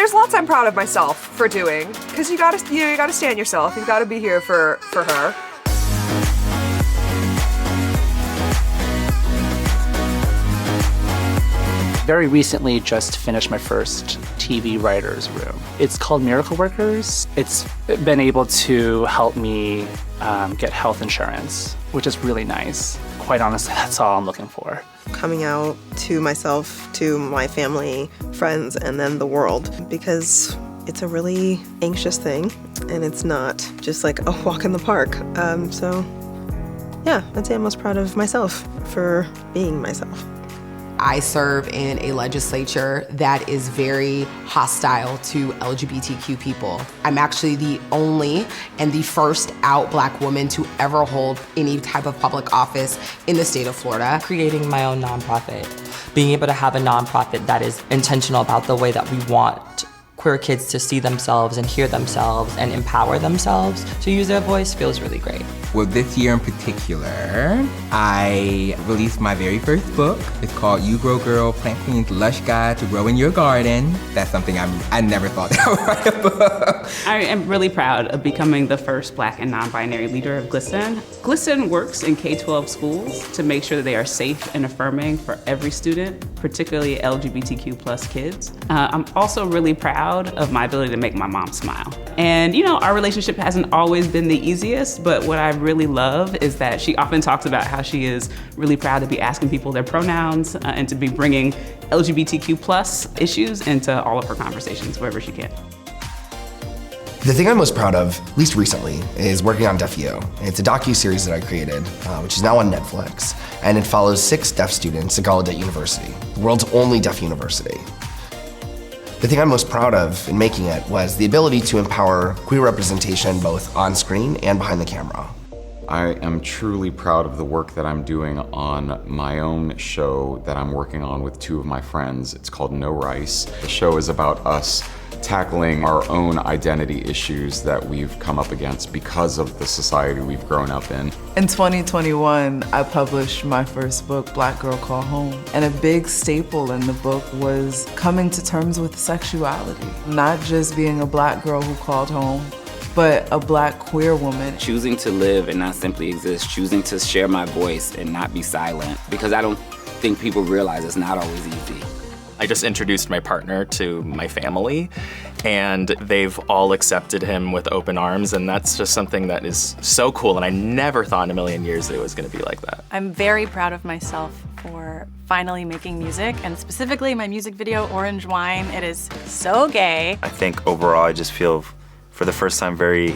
There's lots I'm proud of myself for doing, because you gotta stand yourself. You've gotta be here for her. Very recently just finished my first TV writer's room. It's called Miracle Workers. It's been able to help me get health insurance, which is really nice. Quite honestly, that's all I'm looking for. Coming out to myself, to my family, friends, and then the world, because it's a really anxious thing, and it's not just like a walk in the park. So yeah, I'd say I'm most proud of myself for being myself. I serve in a legislature that is very hostile to LGBTQ people. I'm actually the only and the first out Black woman to ever hold any type of public office in the state of Florida. Creating my own nonprofit, being able to have a nonprofit that is intentional about the way that we want queer kids to see themselves and hear themselves and empower themselves to use their voice feels really great. Well, this year in particular, I released my very first book. It's called You Grow Girl, Plant Queen's Lush Guide to Grow in Your Garden. That's something I never thought that I would write a book. I am really proud of becoming the first Black and non-binary leader of GLSEN. GLSEN works in K-12 schools to make sure that they are safe and affirming for every student, particularly LGBTQ plus kids. I'm also really proud of my ability to make my mom smile. And our relationship hasn't always been the easiest, but what I really love is that she often talks about how she is really proud to be asking people their pronouns and to be bringing LGBTQ plus issues into all of her conversations wherever she can. The thing I'm most proud of, at least recently, is working on Deaf-U. It's a docu-series that I created, which is now on Netflix, and it follows 6 deaf students at Gallaudet University, the world's only deaf university. The thing I'm most proud of in making it was the ability to empower queer representation both on screen and behind the camera. I am truly proud of the work that I'm doing on my own show that I'm working on with 2 of my friends. It's called No Rice. The show is about us tackling our own identity issues that we've come up against because of the society we've grown up in. In 2021, I published my first book, Black Girl Call Home, and a big staple in the book was coming to terms with sexuality. Not just being a Black girl who called home, but a Black queer woman. Choosing to live and not simply exist, choosing to share my voice and not be silent, because I don't think people realize it's not always easy. I just introduced my partner to my family, and they've all accepted him with open arms, and that's just something that is so cool, and I never thought in a million years that it was gonna be like that. I'm very proud of myself for finally making music, and specifically my music video, Orange Wine. It is so gay. I think overall I just feel for the first time very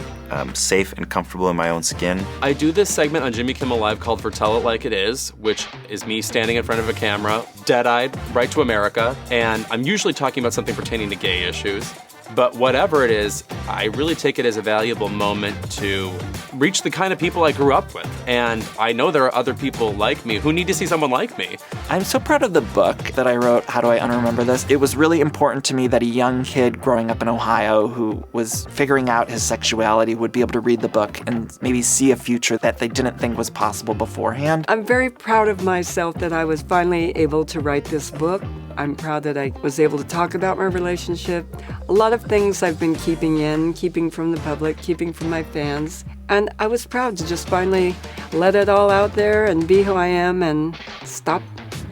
safe and comfortable in my own skin. I do this segment on Jimmy Kimmel Live called For Tell It Like It Is, which is me standing in front of a camera, dead-eyed, right to America, and I'm usually talking about something pertaining to gay issues. But whatever it is, I really take it as a valuable moment to reach the kind of people I grew up with. And I know there are other people like me who need to see someone like me. I'm so proud of the book that I wrote, How Do I Unremember This? It was really important to me that a young kid growing up in Ohio who was figuring out his sexuality would be able to read the book and maybe see a future that they didn't think was possible beforehand. I'm very proud of myself that I was finally able to write this book. I'm proud that I was able to talk about my relationship. A lot of things I've been keeping from the public, keeping from my fans. And I was proud to just finally let it all out there and be who I am and stop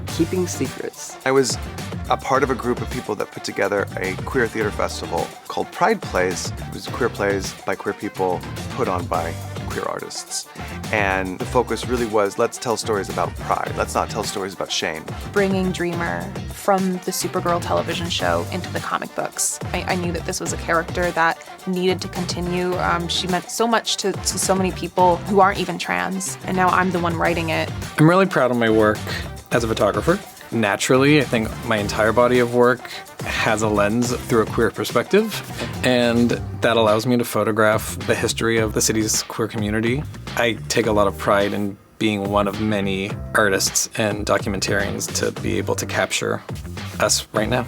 keeping secrets. I was a part of a group of people that put together a queer theater festival called Pride Plays. It was queer plays by queer people put on by queer artists. And the focus really was, let's tell stories about pride. Let's not tell stories about shame. Bringing Dreamer from the Supergirl television show into the comic books. I knew that this was a character that needed to continue. She meant so much to so many people who aren't even trans, and now I'm the one writing it. I'm really proud of my work as a photographer. Naturally, I think my entire body of work has a lens through a queer perspective, and that allows me to photograph the history of the city's queer community. I take a lot of pride in being one of many artists and documentarians to be able to capture us right now.